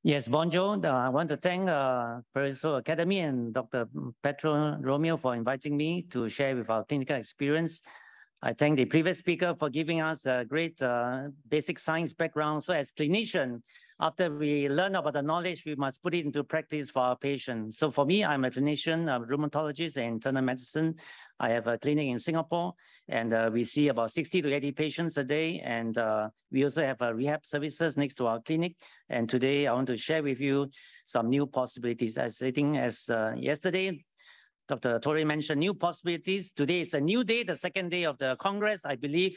Yes, bonjour. I want to thank Perisol Academy and Dr. Petro Romeo for inviting me to share with our clinical experience. I thank the previous speaker for giving us a great basic science background. So as clinician, after we learn about the knowledge, we must put it into practice for our patients. So for me, I'm a clinician, a rheumatologist and internal medicine. I have a clinic in Singapore, and we see about 60 to 80 patients a day. And we also have rehab services next to our clinic. And today I want to share with you some new possibilities. I think as yesterday, Dr. Torre mentioned new possibilities. Today is a new day, the second day of the Congress. I believe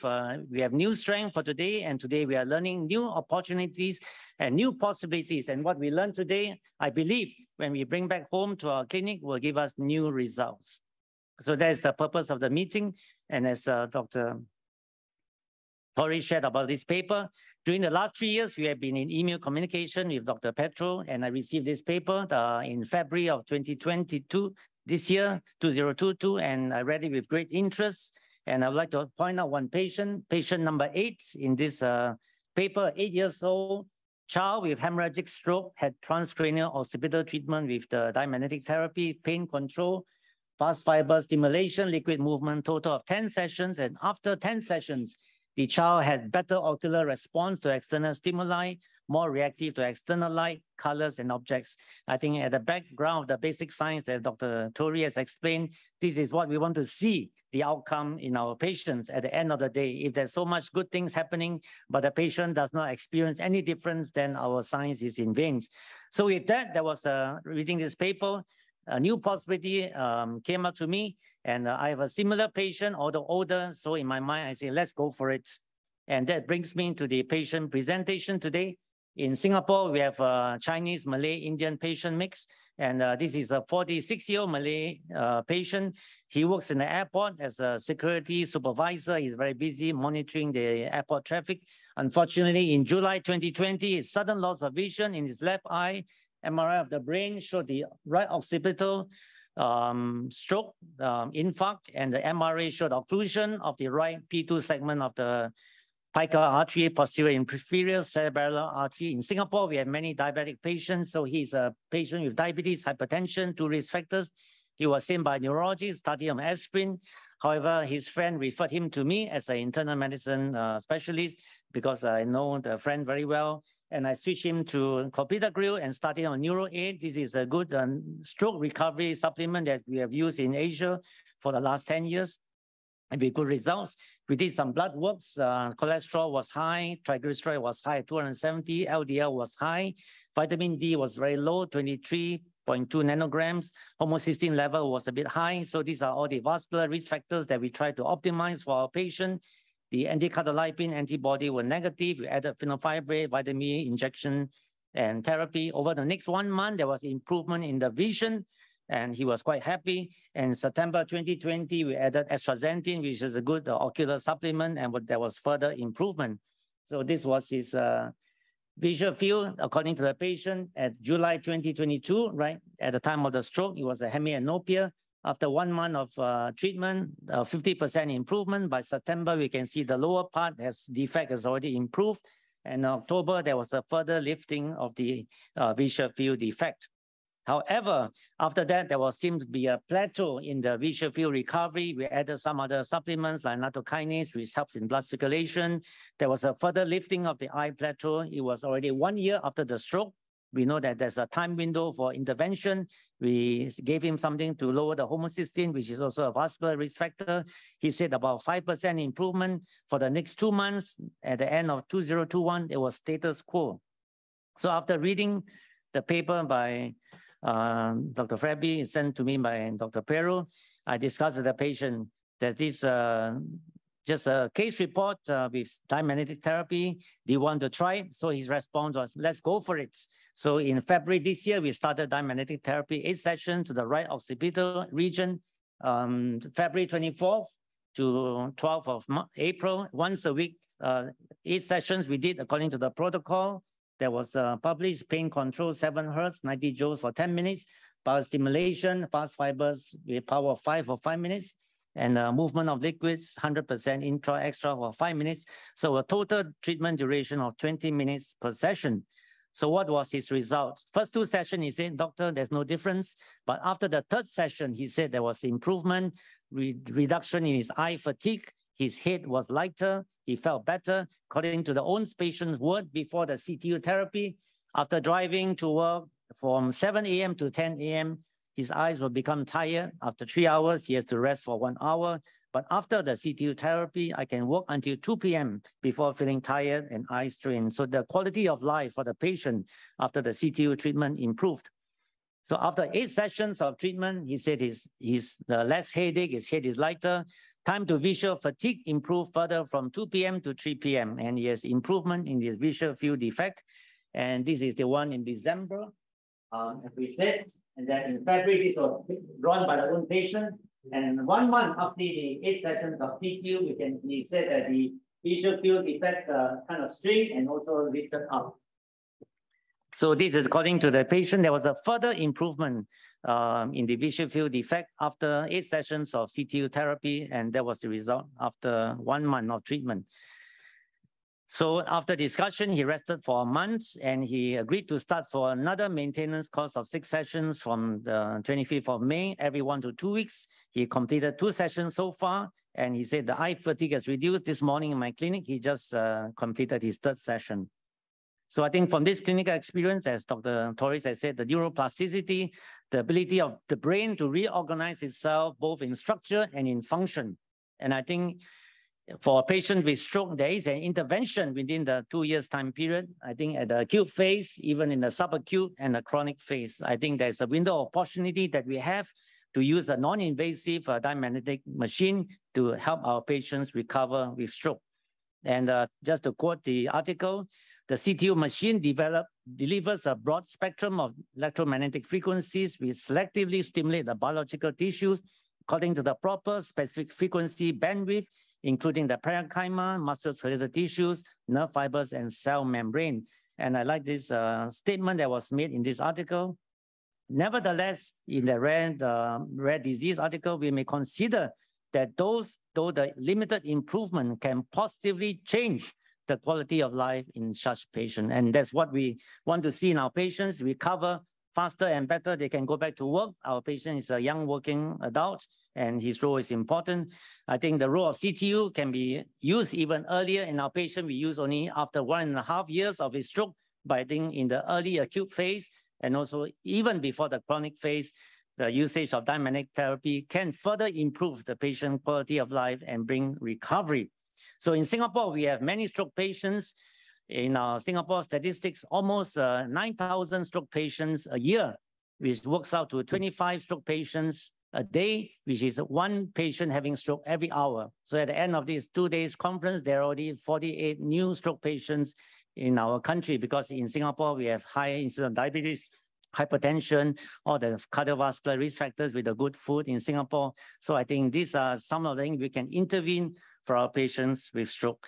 we have new strength for today, and today we are learning new opportunities and new possibilities. And what we learned today, I believe, when we bring back home to our clinic, will give us new results. So that is the purpose of the meeting. And as Dr. Torre shared about this paper, during the last 3 years, we have been in email communication with Dr. Petro, and I received this paper in February of 2022. This year, 2022, and I read it with great interest. And I would like to point out one patient, patient number 8 in this paper, 8 years old, child with hemorrhagic stroke, had transcranial occipital treatment with the diamagnetic therapy, pain control, fast fiber stimulation, liquid movement, total of 10 sessions. And after 10 sessions, the child had better ocular response to external stimuli, more reactive to external light, colors, and objects. I think at the background of the basic science that Dr. Torre has explained, this is what we want to see, the outcome in our patients at the end of the day. If there's so much good things happening, but the patient does not experience any difference, then our science is in vain. So with that, there was reading this paper, a new possibility came up to me, and I have a similar patient, although older. So in my mind, I say, let's go for it. And that brings me to the patient presentation today. In Singapore, we have a Chinese, Malay, Indian patient mix. And this is a 46-year-old Malay patient. He works in the airport as a security supervisor. He's very busy monitoring the airport traffic. Unfortunately, in July 2020, his sudden loss of vision in his left eye, MRI of the brain showed the right occipital stroke, infarct, and the MRA showed occlusion of the right P2 segment of the pica artery, posterior inferior cerebellar artery. In Singapore, we have many diabetic patients. So he's a patient with diabetes, hypertension, 2 risk factors. He was seen by a neurologist, study of aspirin. However, his friend referred him to me as an internal medicine specialist because I know the friend very well. And I switched him to clopidogrel and started on NeuroAid. This is a good stroke recovery supplement that we have used in Asia for the last 10 years. And with good results. We did some blood works. Cholesterol was high, triglyceride was high, 270, LDL was high, vitamin D was very low, 23.2 nanograms, homocysteine level was a bit high. So these are all the vascular risk factors that we try to optimize for our patient. The anti-cardiolipin antibody were negative. We added phenylfibrate, vitamin E injection and therapy. Over the next 1 month, there was improvement in the vision, and he was quite happy. And September 2020, we added astaxanthin, which is a good ocular supplement, and there was further improvement. So this was his visual field, according to the patient, at July 2022, right? At the time of the stroke, it was a hemianopia. After 1 month of treatment, 50% improvement. By September, we can see the lower part defect has already improved. And in October, there was a further lifting of the visual field defect. However, after that, there seemed to be a plateau in the visual field recovery. We added some other supplements like nattokinase, which helps in blood circulation. There was a further lifting of the eye plateau. It was already 1 year after the stroke. We know that there's a time window for intervention. We gave him something to lower the homocysteine, which is also a vascular risk factor. He said about 5% improvement for the next 2 months. At the end of 2021, it was status quo. So after reading the paper by Dr. Fabi, sent to me by Dr. Pero, I discussed with the patient that this just a case report with diamagnetic therapy. Do you want to try it? So his response was, let's go for it. So in February this year, we started diamagnetic therapy, 8 sessions to the right occipital region, February 24th to 12th of April, once a week, 8 sessions we did according to the protocol. There was published pain control, 7 Hertz, 90 joules for 10 minutes, power stimulation, fast fibers with power of 5 for 5 minutes, and movement of liquids, 100% intra-extra for 5 minutes. So a total treatment duration of 20 minutes per session. So what was his result? First 2 sessions, he said, doctor, there's no difference. But after the 3rd session, he said there was improvement, reduction in his eye fatigue. His head was lighter. He felt better. According to the own patient's word before the CTU therapy, after driving to work from 7 a.m. to 10 a.m., his eyes will become tired. After 3 hours, he has to rest for 1 hour. But after the CTU therapy, I can work until 2 p.m. before feeling tired and eye strain. So the quality of life for the patient after the CTU treatment improved. So after 8 sessions of treatment, he said he's less headache, his head is lighter. Time to visual fatigue improved further from 2 p.m. to 3 p.m. And he has improvement in his visual field defect. And this is the one in December, as we said. And then in February, this was drawn by the own patient. And 1 month after the 8 sessions of CTU, we said that the visual field defect kind of straight and also lifted up. So this is according to the patient. There was a further improvement in the visual field defect after 8 sessions of CTU therapy, and that was the result after 1 month of treatment. So after discussion, he rested for a month and he agreed to start for another maintenance course of 6 sessions from the 25th of May, every 1 to 2 weeks. He completed 2 sessions so far, and he said the eye fatigue has reduced. This morning in my clinic, he just completed his 3rd session. So I think from this clinical experience, as Dr. Torres has said, the neuroplasticity, the ability of the brain to reorganize itself both in structure and in function. And I think for a patient with stroke, there is an intervention within the 2 years time period. I think at the acute phase, even in the subacute and the chronic phase, I think there's a window of opportunity that we have to use a non-invasive diamagnetic machine to help our patients recover with stroke. And just to quote the article, the CTU machine delivers a broad spectrum of electromagnetic frequencies which selectively stimulate the biological tissues according to the proper specific frequency bandwidth, including the parenchyma, muscle-skeletal tissues, nerve fibers, and cell membrane. And I like this statement that was made in this article. Nevertheless, in the rare disease article, we may consider that though the limited improvement can positively change the quality of life in such patients. And that's what we want to see in our patients, recover faster and better. They can go back to work. Our patient is a young working adult and his role is important. I think the role of CTU can be used even earlier in our patient. We use only after 1.5 years of his stroke, but I think in the early acute phase and also even before the chronic phase, the usage of diamagnetic therapy can further improve the patient quality of life and bring recovery. So in Singapore, we have many stroke patients. In our Singapore statistics, almost 9,000 stroke patients a year, which works out to 25 stroke patients a day, which is 1 patient having stroke every hour. So at the end of this 2 days conference, there are already 48 new stroke patients in our country, because in Singapore, we have high incidence of diabetes, hypertension, all the cardiovascular risk factors with the good food in Singapore. So I think these are some of the things we can intervene for our patients with stroke.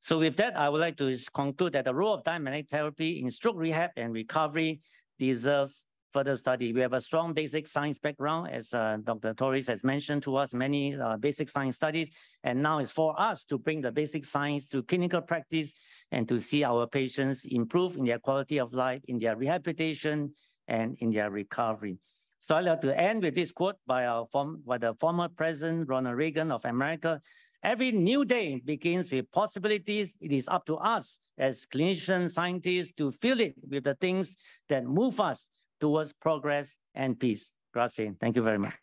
So with that, I would like to conclude that the role of diamagnetic therapy in stroke rehab and recovery deserves further study. We have a strong basic science background, as Dr. Torres has mentioned to us, many basic science studies. And now it's for us to bring the basic science to clinical practice and to see our patients improve in their quality of life, in their rehabilitation, and in their recovery. So I'd like to end with this quote by the former President Ronald Reagan of America. Every new day begins with possibilities. it is up to us as clinicians, scientists to fill it with the things that move us towards progress and peace. Grazie. Thank you very much.